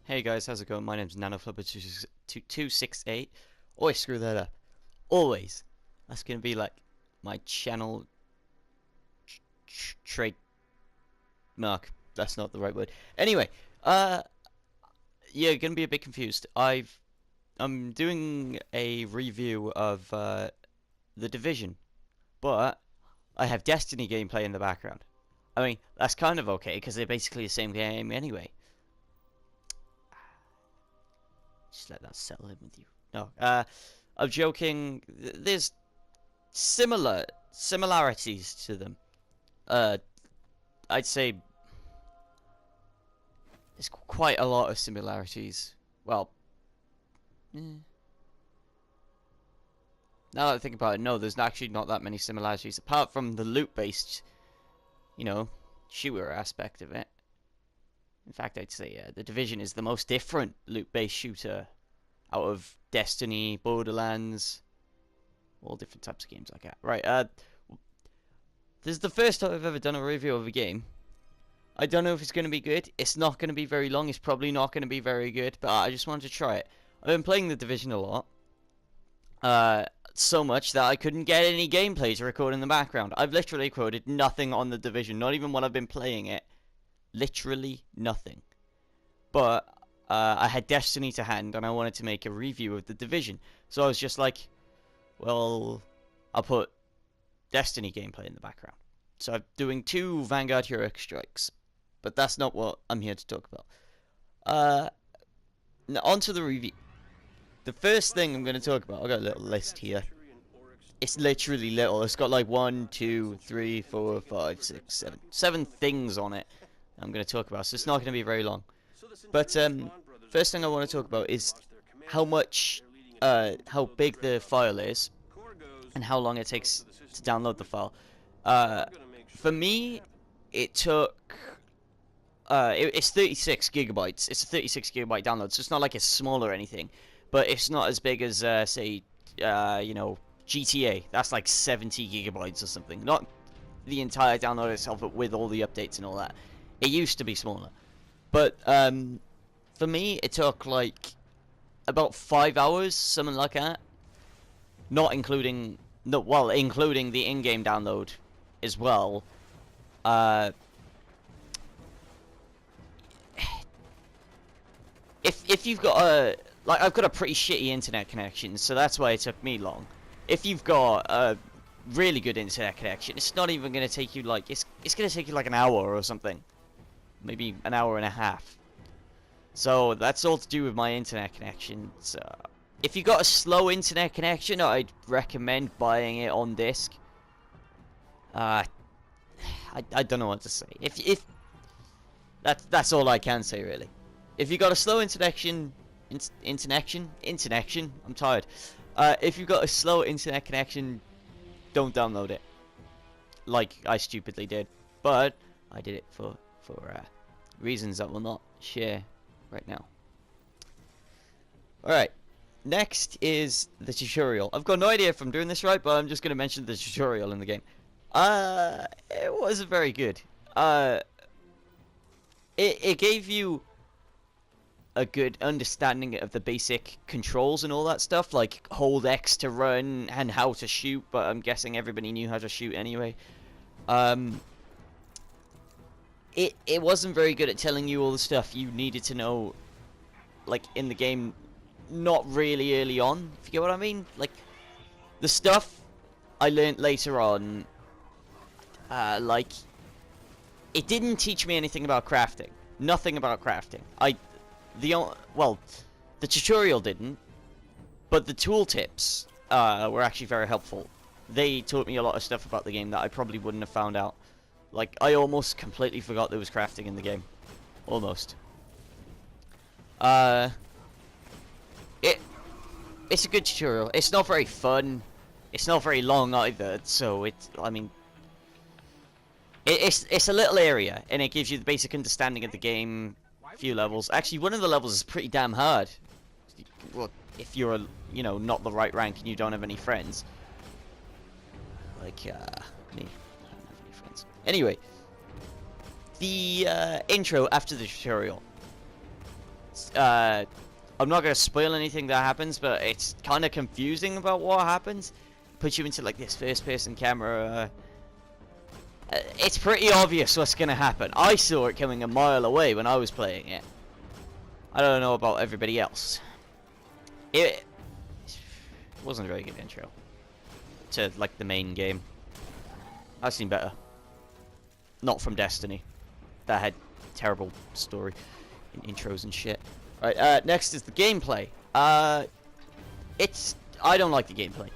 Hey guys, how's it going? My name's NanoFlipper268. Always screw that up. Always. That's gonna be like my channel trademark. That's not the right word. Anyway, yeah, gonna be a bit confused. I'm doing a review of The Division, but I have Destiny gameplay in the background. I mean, that's kind of okay because they're basically the same game anyway. Just let that settle in with you. No, I'm joking. There's similarities to them. I'd say there's quite a lot of similarities. Well, now that I think about it, no, there's actually not that many similarities apart from the loot-based, shooter aspect of it. In fact, I'd say The Division is the most different loot-based shooter out of Destiny, Borderlands, all different types of games like that. Right, this is the first time I've ever done a review of a game. I don't know if it's going to be good. It's not going to be very long. It's probably not going to be very good, but I just wanted to try it. I've been playing The Division a lot. So much that I couldn't get any gameplay to record in the background. I've literally recorded nothing on The Division, not even when I've been playing it. Literally nothing. But I had Destiny to hand and I wanted to make a review of The Division. So I was just like, well, I'll put Destiny gameplay in the background. So I'm doing 2 Vanguard Heroic Strikes. But that's not what I'm here to talk about. Now on to the review. The first thing I'm going to talk about, I've got a little list here. It's literally little. It's got like 1, 2, 3, 4, 5, 6, 7. 7 things on it I'm going to talk about, so it's not going to be very long. But first thing I want to talk about is how big the file is and how long it takes to download the file. For me, it took it's 36 gigabytes. It's a 36 gigabyte download, so it's not like it's small or anything, but it's not as big as say GTA. That's like 70 gigabytes or something. Not the entire download itself, but with all the updates and all that. It used to be smaller, but for me it took like about 5 hours, something like that. Not including including the in-game download as well. If you've got I've got a pretty shitty internet connection, so that's why it took me long. If you've got a really good internet connection, it's not even gonna take you like it's gonna take you like an hour or something. Maybe an hour and a half. So that's all to do with my internet connection. So if you got a slow internet connection, I'd recommend buying it on disc. I don't know what to say. If that's all I can say really. If you got a slow interconnection, I'm tired. If you've got a slow internet connection, don't download it. Like I stupidly did, but I did it for reasons that will not share right now. Alright, next is the tutorial. I've got no idea if I'm doing this right, but I'm just going to mention the tutorial in the game. It wasn't very good. It gave you a good understanding of the basic controls and all that stuff, like hold X to run and how to shoot, but I'm guessing everybody knew how to shoot anyway. It wasn't very good at telling you all the stuff you needed to know, like, in the game, not really early on, if you get what I mean. Like, the stuff I learned later on, like, it didn't teach me anything about crafting. Nothing about crafting. The tutorial didn't, but the tooltips were actually very helpful. They taught me a lot of stuff about the game that I probably wouldn't have found out. Like, I almost completely forgot there was crafting in the game. Almost. It's a good tutorial. It's not very fun. It's not very long either, so it's a little area, and it gives you the basic understanding of the game, a few levels. Actually, one of the levels is pretty damn hard. Well, if you're, not the right rank and you don't have any friends. Like, me. I don't have any friends. Anyway, the intro after the tutorial. I'm not going to spoil anything that happens, but it's kind of confusing about what happens. Puts you into like this first-person camera. It's pretty obvious what's going to happen. I saw it coming a mile away when I was playing it. I don't know about everybody else. It wasn't a very good intro to like the main game. I've seen better. Not from Destiny. That had terrible story and intros and shit. Right, next is the gameplay. I don't like the gameplay.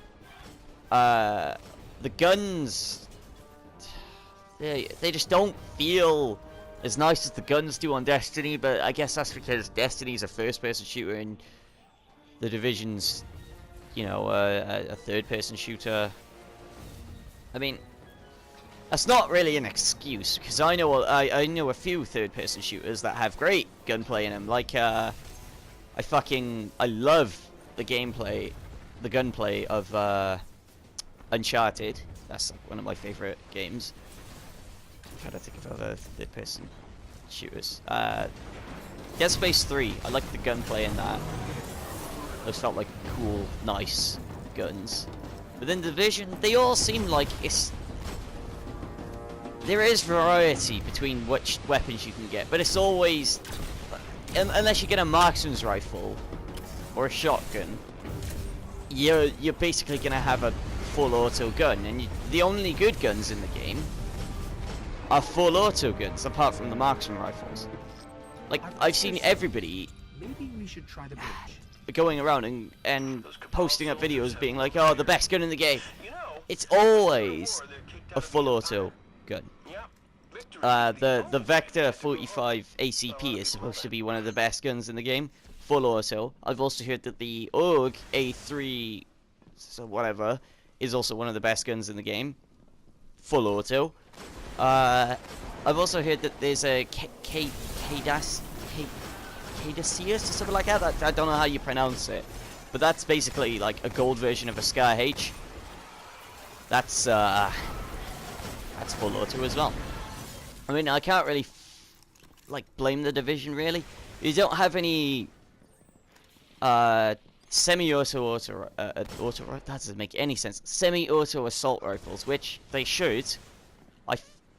The guns, they just don't feel as nice as the guns do on Destiny, but I guess that's because Destiny's a first-person shooter and the Division's, you know, a third-person shooter. I mean, that's not really an excuse, because I know a few third-person shooters that have great gunplay in them. Like, I love the gameplay, the gunplay of Uncharted. That's like one of my favorite games. I'm trying to think of other third-person shooters. Dead Space 3. I like the gunplay in that. Those felt like cool, nice guns. But then Division, they all seem like there is variety between which weapons you can get, but it's always, unless you get a marksman's rifle or a shotgun, you're basically gonna have a full auto gun, and the only good guns in the game are full auto guns, apart from the marksman rifles. Like, I've seen everybody maybe we should try the bridge. Going around and posting up videos being like, oh, the best gun in the game. It's always a full auto gun. The Vector 45 ACP is supposed to be one of the best guns in the game. Full auto. I've also heard that the AUG A3, so whatever, is also one of the best guns in the game. Full auto. I've also heard that there's a Cadasius or something like that. I don't know how you pronounce it, but that's basically like a gold version of a Scar H. That's full auto as well. I mean, I can't really like blame the Division really. You don't have any semi-auto that doesn't make any sense. Semi-auto assault rifles, which they should.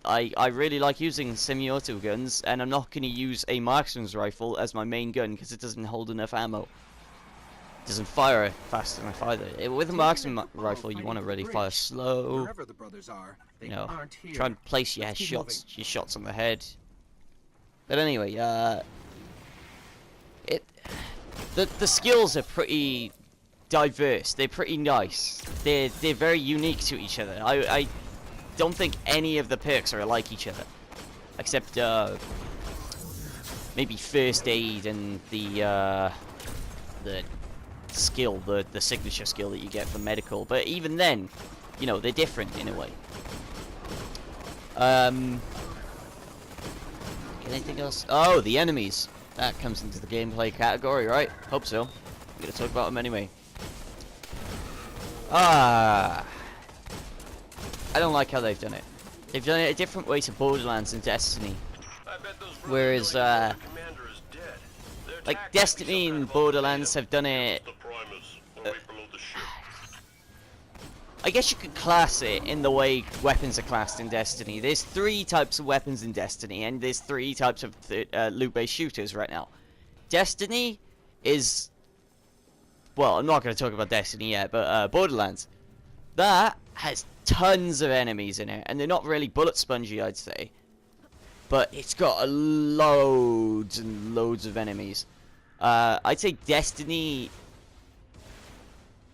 I really like using semi-auto guns, and I'm not going to use a marksman's rifle as my main gun because it doesn't hold enough ammo. It doesn't fire fast enough either. With a marksman rifle, you want to really fire slow. You know, try and place your shots on the head. But anyway, the skills are pretty diverse. They're pretty nice. They're very unique to each other. I don't think any of the perks are like each other, except maybe first aid and the skill, the signature skill that you get for medical. But even then, you know, they're different in a way. Anything else? Oh, the enemies. That comes into the gameplay category, right? Hope so. I'm gonna talk about them anyway. I don't like how they've done it. They've done it a different way to Borderlands and Destiny. Whereas, like, Destiny and Borderlands have done it... I guess you could class it in the way weapons are classed in Destiny. There's 3 types of weapons in Destiny, and there's 3 types of loot-based shooters right now. Destiny is... Well, I'm not going to talk about Destiny yet, but Borderlands. That has tons of enemies in it, and they're not really bullet spongy, I'd say. But it's got loads and loads of enemies. I'd say Destiny...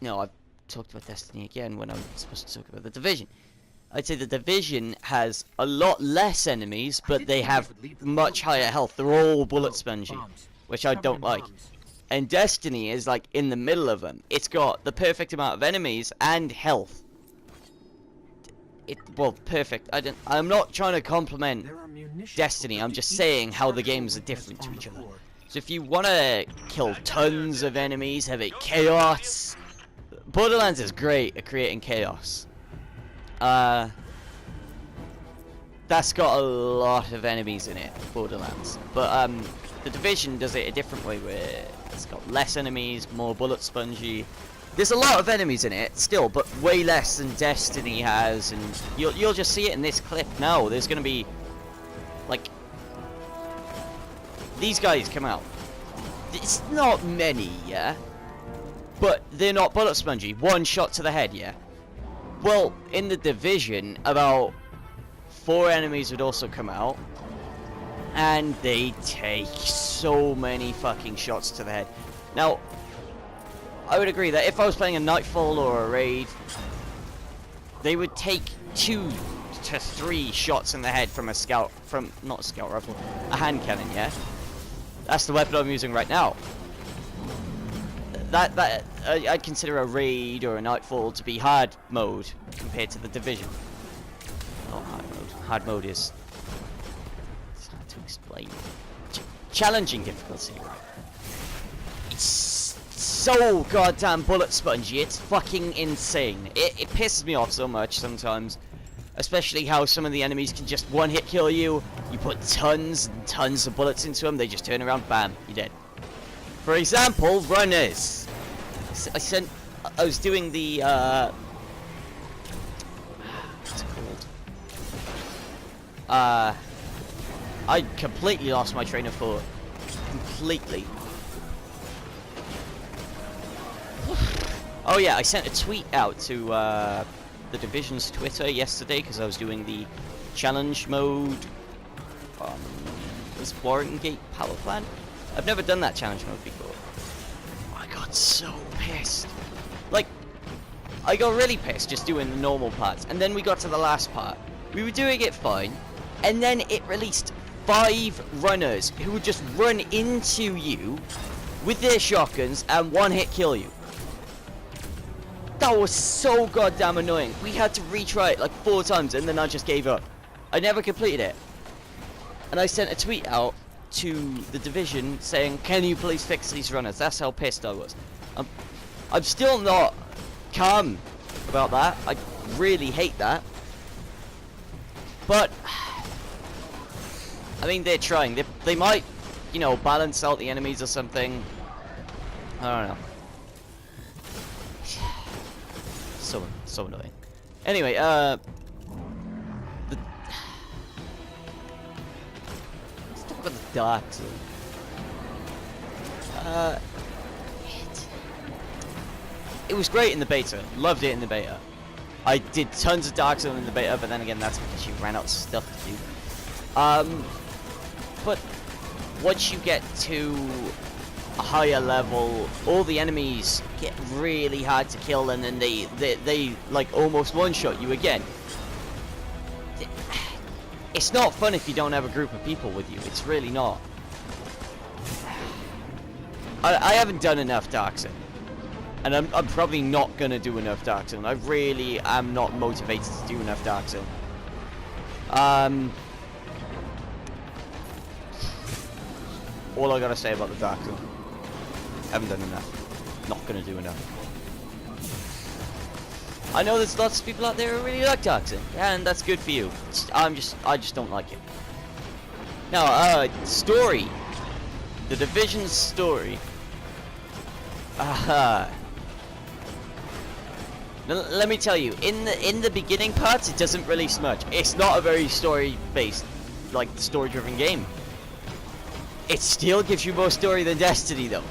No, I've talked about Destiny again when I'm supposed to talk about the Division. I'd say the Division has a lot less enemies, but they have much higher health. They're all bullet spongy, which I don't like. And Destiny is like in the middle of them. It's got the perfect amount of enemies and health. Well, perfect. I'm not trying to compliment Destiny. I'm just saying how the games are different to each other. So if you want to kill tons of enemies, have it chaos. Borderlands is great at creating chaos. that's got a lot of enemies in it, Borderlands. But the Division does it a different way, where it's got less enemies, more bullet spongy. There's a lot of enemies in it still, but way less than Destiny has, and you'll just see it in this clip now. There's gonna be like these guys come out. It's not many, yeah, but they're not bullet spongy. One shot to the head, yeah. Well, in the Division, about 4 enemies would also come out, and they take so many fucking shots to the head. Now, I would agree that if I was playing a Nightfall or a Raid, they would take 2 to 3 shots in the head from a scout, not a scout rifle, a hand cannon, yeah? That's the weapon I'm using right now. I'd consider a Raid or a Nightfall to be hard mode compared to the Division. Oh, hard mode. Hard mode is... it's hard to explain. Challenging difficulty. It's so goddamn bullet spongy, it's fucking insane. It pisses me off so much sometimes. Especially how some of the enemies can just one-hit kill you. You put tons and tons of bullets into them, they just turn around, bam, you're dead. For example, runners. I was doing the, what's it called? I completely lost my train of thought. Completely. Oh yeah, I sent a tweet out to, the Division's Twitter yesterday, because I was doing the challenge mode. Was Warrington Gate Power Plant? I've never done that challenge mode before. I got so pissed. Like, I got really pissed just doing the normal parts, and then we got to the last part. We were doing it fine, and then it released 5 runners who would just run into you with their shotguns and one-hit kill you. That was so goddamn annoying. We had to retry it like 4 times, and then I just gave up. I never completed it. And I sent a tweet out to the Division saying, can you please fix these runners? That's how pissed I was. I'm still not calm about that. I really hate that. But, I mean, they're trying. They might, you know, balance out the enemies or something. I don't know. So annoying. Anyway, let's talk about the Dark Zone. It was great in the beta. Loved it in the beta. I did tons of Dark Zone in the beta, but then again, that's because you ran out of stuff to do. But once you get to a higher level, all the enemies get really hard to kill, and then they like almost one-shot you again. It's not fun if you don't have a group of people with you. It's really not. I haven't done enough Dark Zone, and I'm probably not gonna do enough Dark Zone. I really am not motivated to do enough Dark Zone. All I gotta say about the Dark Zone. Haven't done enough. Not gonna do enough. I know there's lots of people out there who really like Dark Zone, and that's good for you. I just don't like it. Now, story. The Division's story. Let me tell you, in the beginning parts, it doesn't release much. It's not a very story-based, like, story-driven game. It still gives you more story than Destiny, though.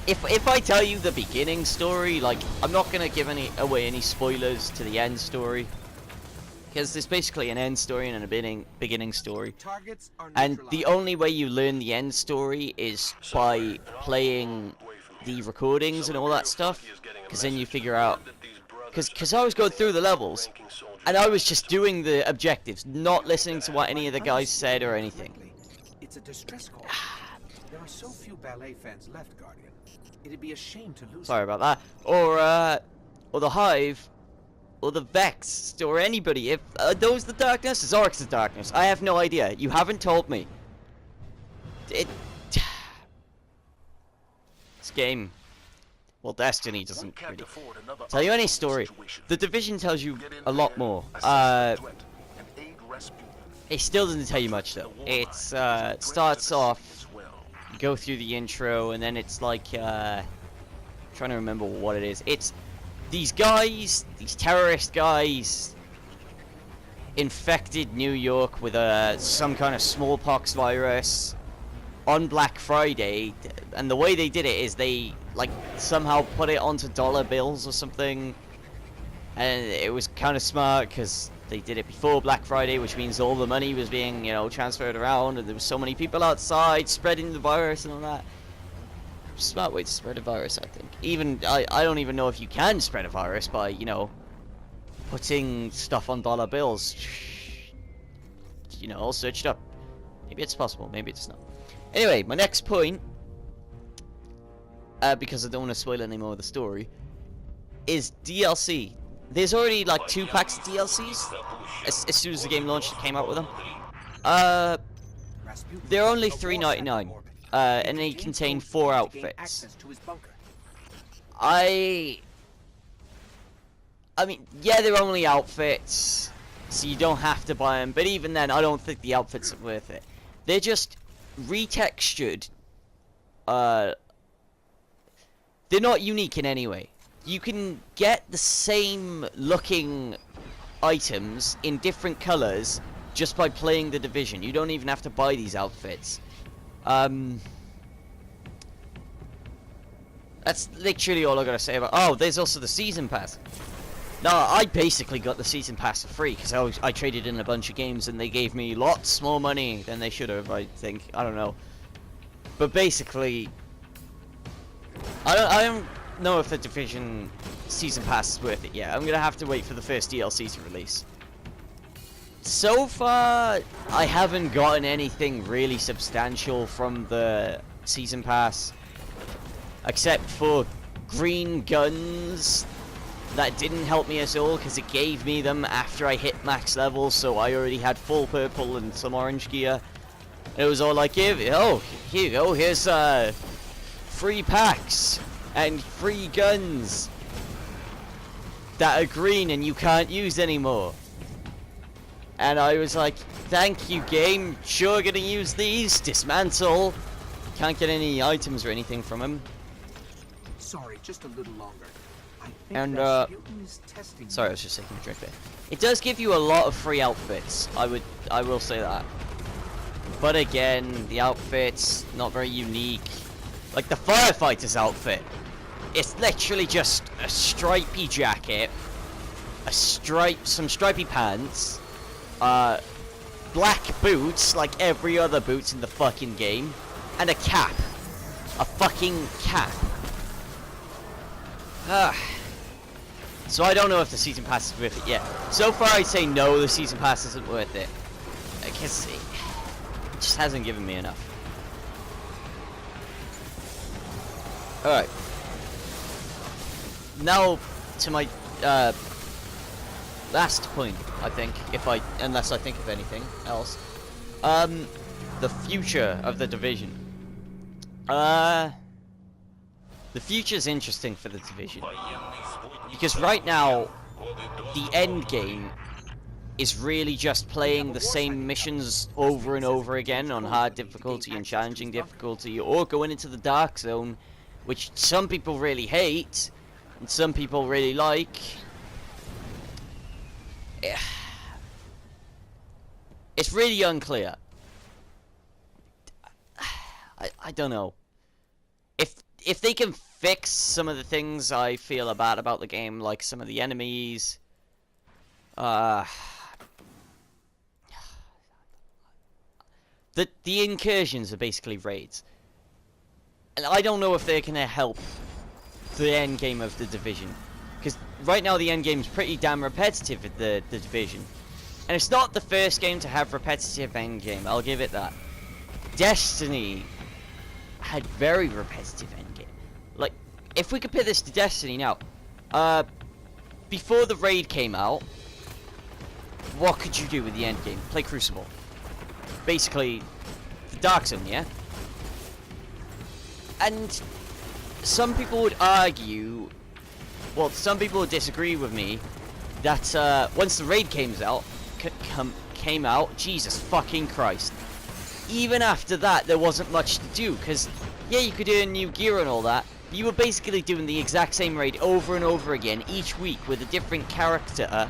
If I tell you the beginning story, like, I'm not gonna give away any spoilers to the end story, because there's basically an end story and a beginning story, and the only way you learn the end story is by playing the recordings and all that stuff, because then you figure out, because I was going through the levels, and I was just doing the objectives, not listening to what any of the guys said or anything. It's a distress call. There are so few ballet fans left, Guardian. It'd be a shame to lose. Sorry about that. Or the Hive, or the Vexed, or anybody. If those the Darkness, is Oryx the Darkness? I have no idea. You haven't told me. This game, well, Destiny doesn't really tell you any story. The Division tells you a lot more. It still doesn't tell you much though. It starts off, you go through the intro, and then it's like, trying to remember what it is. It's these guys, these terrorist guys, infected New York with some kind of smallpox virus on Black Friday, and the way they did it is they like somehow put it onto dollar bills or something, and it was kind of smart because they did it before Black Friday, which means all the money was being, you know, transferred around, and there was so many people outside spreading the virus and all that. Smart way to spread a virus, I think. Even I don't even know if you can spread a virus by, you know, putting stuff on dollar bills. You know, I'll search it up. Maybe it's possible, maybe it's not. Anyway, my next point, because I don't want to spoil any more of the story, is DLC. There's already like 2 packs of DLCs. As soon as the game launched, it came out with them. They're only $3.99, and they contain 4 outfits. I mean, yeah, they're only outfits, so you don't have to buy them. But even then, I don't think the outfits are worth it. They're just retextured. They're not unique in any way. You can get the same looking items in different colors just by playing the Division. You don't even have to buy these outfits. That's literally all I gotta say about. Oh, there's also the season pass. No, I basically got the season pass for free because I traded in a bunch of games and they gave me lots more money than they should have. I think, I don't know, but basically, I don't know if the Division season pass is worth it yet. I'm gonna have to wait for the first DLC to release. So far, I haven't gotten anything really substantial from the season pass, except for green guns. That didn't help me at all because it gave me them after I hit max level, so I already had full purple and some orange gear. It was all like, here you go, here's free packs and free guns that are green and you can't use anymore. And I was like, thank you, game, sure gonna use these, dismantle. Can't get any items or anything from him. Sorry, just a little longer. And sorry, I was just taking a drink there. It does give you a lot of free outfits. I will say that. But again, the outfits not very unique. Like the firefighter's outfit, it's literally just a stripy jacket, some stripy pants, black boots like every other boots in the fucking game, and a cap, a fucking cap. So I don't know if the season pass is worth it yet. So far I'd say no, the season pass isn't worth it. Because it just hasn't given me enough. Alright. Now to my last point, I think, unless I think of anything else. The future of the Division. The future's interesting for the Division. Because right now, the end game is really just playing the same missions over and over again on hard difficulty and challenging difficulty, or going into the dark zone, which some people really hate, and some people really like. It's really unclear. I don't know. If they can fix some of the things I feel bad about the game, like some of the enemies, the incursions are basically raids, and I don't know if they're gonna help the end game of the Division, because right now the end game is pretty damn repetitive at the Division, and it's not the first game to have repetitive end game. I'll give it that. Destiny had very repetitive end game. Like, if we compare this to Destiny now, before the raid came out, what could you do with the end game? Play Crucible. Basically, the Dark Zone, yeah? And some people would argue, well, some people would disagree with me, that once the raid came out, Jesus fucking Christ. Even after that, there wasn't much to do, because, yeah, you could earn new gear and all that, but you were basically doing the exact same raid over and over again, each week, with a different character,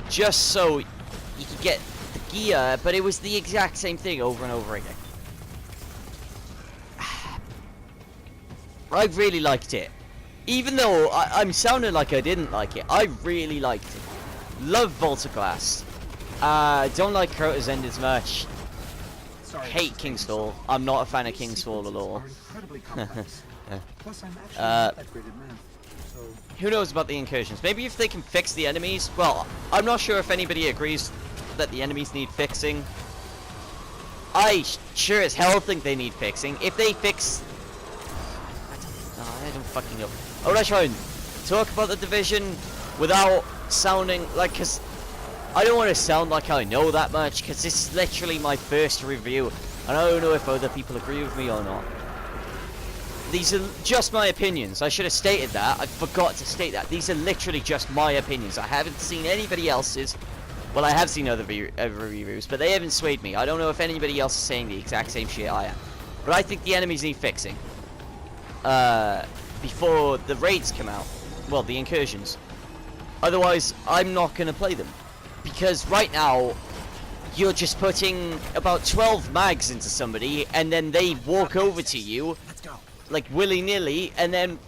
just so you could get the gear, but it was the exact same thing over and over again. I really liked it. Even though I'm sounding like I didn't like it, I really liked it. Love Voltaglass. Don't like Grotto's End as much. Hate King's Fall. I'm not a fan of King's Fall at all. Who knows about the incursions? Maybe if they can fix the enemies. Well, I'm not sure if anybody agrees that the enemies need fixing. I sure as hell think they need fixing. If they fix... I don't fucking know. I want to try and talk about the Division without sounding like... Because I don't want to sound like I know that much, because this is literally my first review, and I don't know if other people agree with me or not. These are just my opinions. I should have stated that. I forgot to state that. These are literally just my opinions. I haven't seen anybody else's. Well, I have seen other reviews, but they haven't swayed me. I don't know if anybody else is saying the exact same shit I am. But I think the enemies need fixing. Before the raids come out. Well, the incursions. Otherwise, I'm not going to play them. Because right now, you're just putting about 12 mags into somebody, and then they walk over to you, like willy-nilly, and then,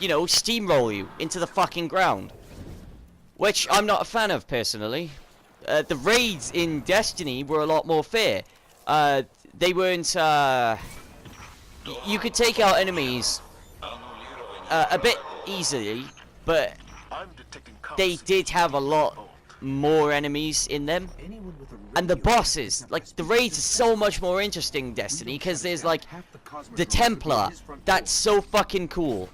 you know, steamroll you into the fucking ground. Which I'm not a fan of, personally. The raids in Destiny were a lot more fair. They weren't, you could take out enemies a bit easily, but they did have a lot more enemies in them. And the bosses, like, the raids are so much more interesting in Destiny, because there's, like, the Templar. That's so fucking cool.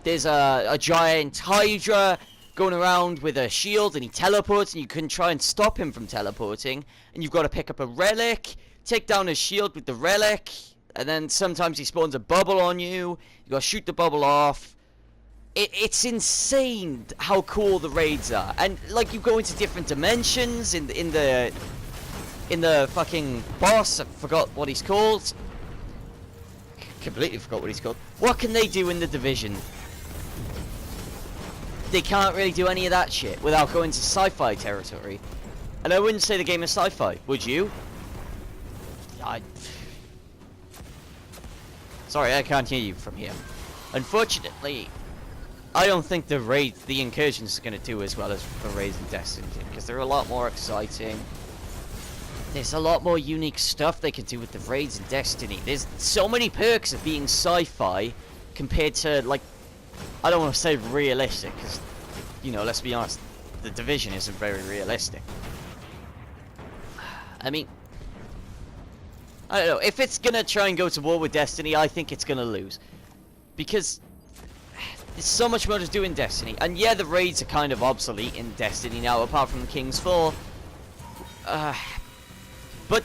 There's a giant Hydra going around with a shield, and he teleports, and you can try and stop him from teleporting. And you've got to pick up a relic, take down his shield with the relic, and then sometimes he spawns a bubble on you. You got to shoot the bubble off. It's insane how cool the raids are, and like you go into different dimensions in the fucking boss. I forgot what he's called. Completely forgot what he's called. What can they do in the Division? They can't really do any of that shit without going to sci-fi territory. And I wouldn't say the game is sci-fi, would you? Sorry, I can't hear you from here. Unfortunately, I don't think the incursions are going to do as well as the raids in Destiny, because they're a lot more exciting. There's a lot more unique stuff they can do with the raids in Destiny. There's so many perks of being sci-fi compared to, like, I don't want to say realistic, because, you know, let's be honest, the Division isn't very realistic. I mean, I don't know, if it's going to try and go to war with Destiny, I think it's going to lose. Because there's so much more to do in Destiny. And yeah, the raids are kind of obsolete in Destiny now, apart from the King's Fall. But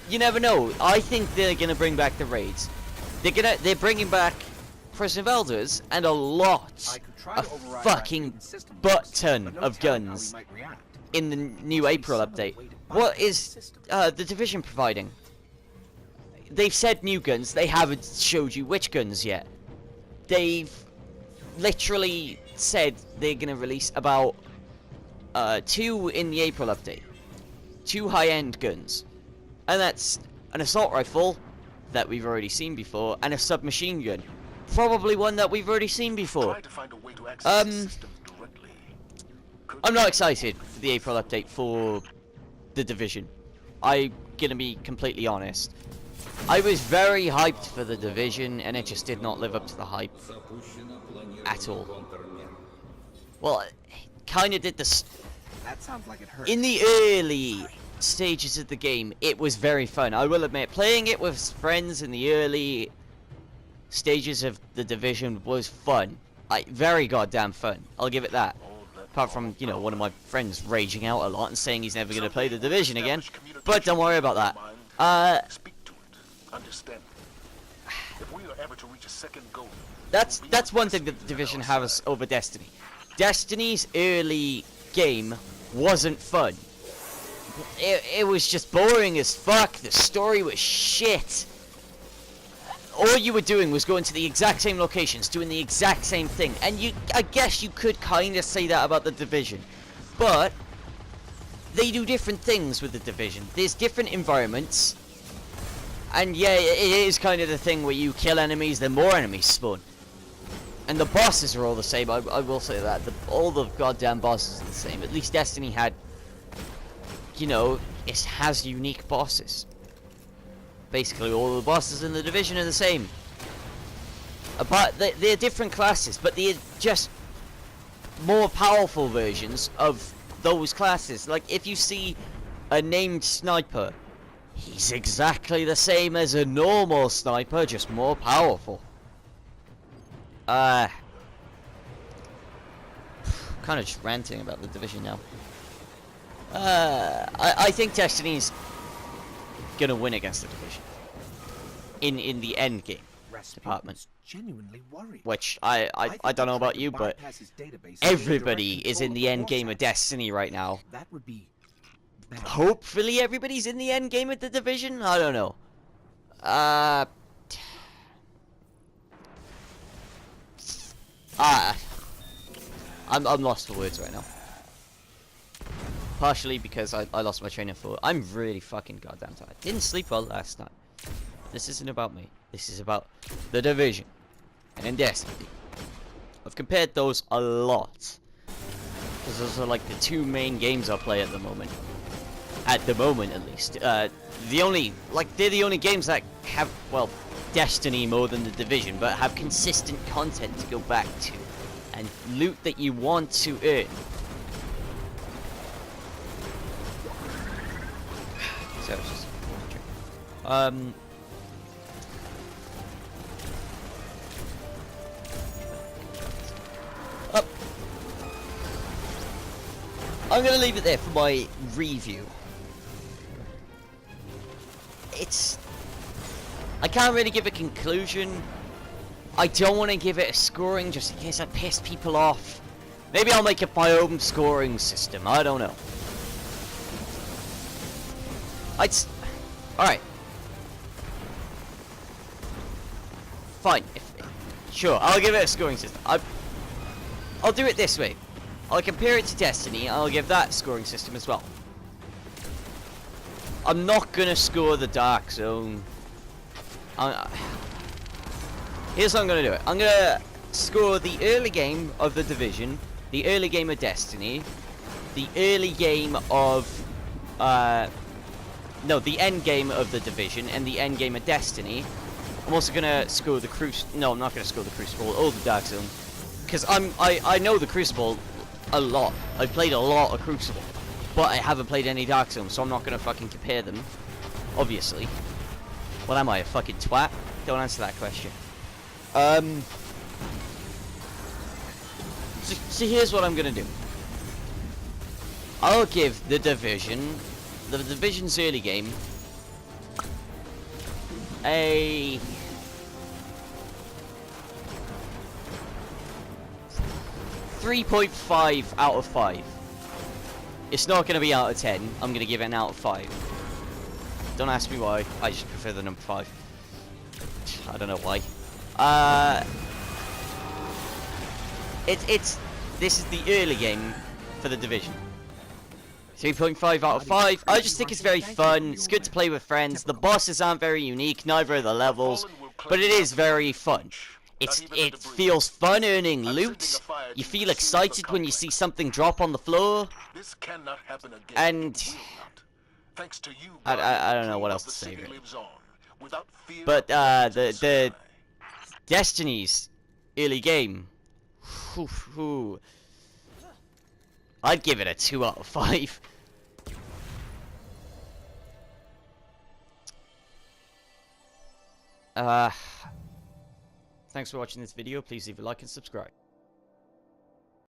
you never know. I think they're gonna bring back the raids. They're bringing back Prison of Elders and a fucking butt-ton of guns in the new April update. What is the Division providing? They've said new guns. They haven't showed you which guns yet. They've literally said they're gonna release about 2 in the April update. 2 high-end guns. And that's an assault rifle that we've already seen before, and a submachine gun. Probably one that we've already seen before. I'm not excited for the April update for the Division. I'm gonna be completely honest. I was very hyped for the Division, and it just did not live up to the hype at all. Well, it kind of did this. That sounds like it hurt. In the early stages of the game, it was very fun. I will admit, playing it with friends in the early stages of the Division was fun. Like, very goddamn fun. I'll give it that. Apart from, you know, one of my friends raging out a lot and saying he's never going to play the Division again. But don't worry about that. Speak to it. Understand. If we are ever to reach a second goal, That's one thing that the Division has over Destiny. Destiny's early game wasn't fun. It was just boring as fuck. The story was shit. All you were doing was going to the exact same locations, doing the exact same thing. And I guess you could kind of say that about the Division. But they do different things with the Division. There's different environments. And yeah, it is kind of the thing where you kill enemies, then more enemies spawn. And the bosses are all the same, I will say that. All the goddamn bosses are the same. At least Destiny had, you know, it has unique bosses. Basically, all the bosses in the Division are the same. But they're different classes, but they're just more powerful versions of those classes. Like, if you see a named sniper, he's exactly the same as a normal sniper, just more powerful. Kind of just ranting about the Division now. I think Destiny's gonna win against the Division in the end game department. Genuinely worried. Which I don't know about you, but everybody is in the end game of Destiny right now. That would be Hopefully everybody's in the end game of the Division. I don't know. I'm lost for words right now. Partially because I lost my train of thought. I'm really fucking goddamn tired. Didn't sleep well last night. This isn't about me. This is about the Division and Destiny. I've compared those a lot. Because those are like the two main games I play at the moment. At the moment, at least. They're the only games that have, well, Destiny more than the Division, but have consistent content to go back to. And loot that you want to earn. So it's just up. I'm gonna leave it there for my review. I can't really give a conclusion. I don't want to give it a scoring just in case I piss people off. Maybe I'll make up my own scoring system. I don't know. Alright. Fine. Sure, I'll give it a scoring system. I'll do it this way. I'll compare it to Destiny, and I'll give that scoring system as well. I'm not gonna score the Dark Zone. Here's how I'm gonna do it. I'm gonna score the early game of the Division, the early game of Destiny, the early game of the end game of the Division and the end game of Destiny. I'm also gonna score the Crucible. No, I'm not gonna score the Crucible or the Dark Zone, because I know the Crucible a lot. I've played a lot of Crucible, but I haven't played any Dark Zone, so I'm not gonna fucking compare them. Obviously. What am I, a fucking twat? Don't answer that question. So here's what I'm gonna do. I'll give the Division's early game, a 3.5 out of 5. It's not gonna be out of 10. I'm gonna give it an out of 5. Don't ask me why. I just prefer the number 5. I don't know why. This is the early game for the Division. 3.5 out of 5. I just think it's very fun. It's good to play with friends. The bosses aren't very unique, neither are the levels, but it is very fun. It feels fun earning loot. You feel excited when you see something drop on the floor. And I don't know what else to say really. But the Destiny's early game, I'd give it a 2 out of 5. Thanks for watching this video. Please leave a like and subscribe.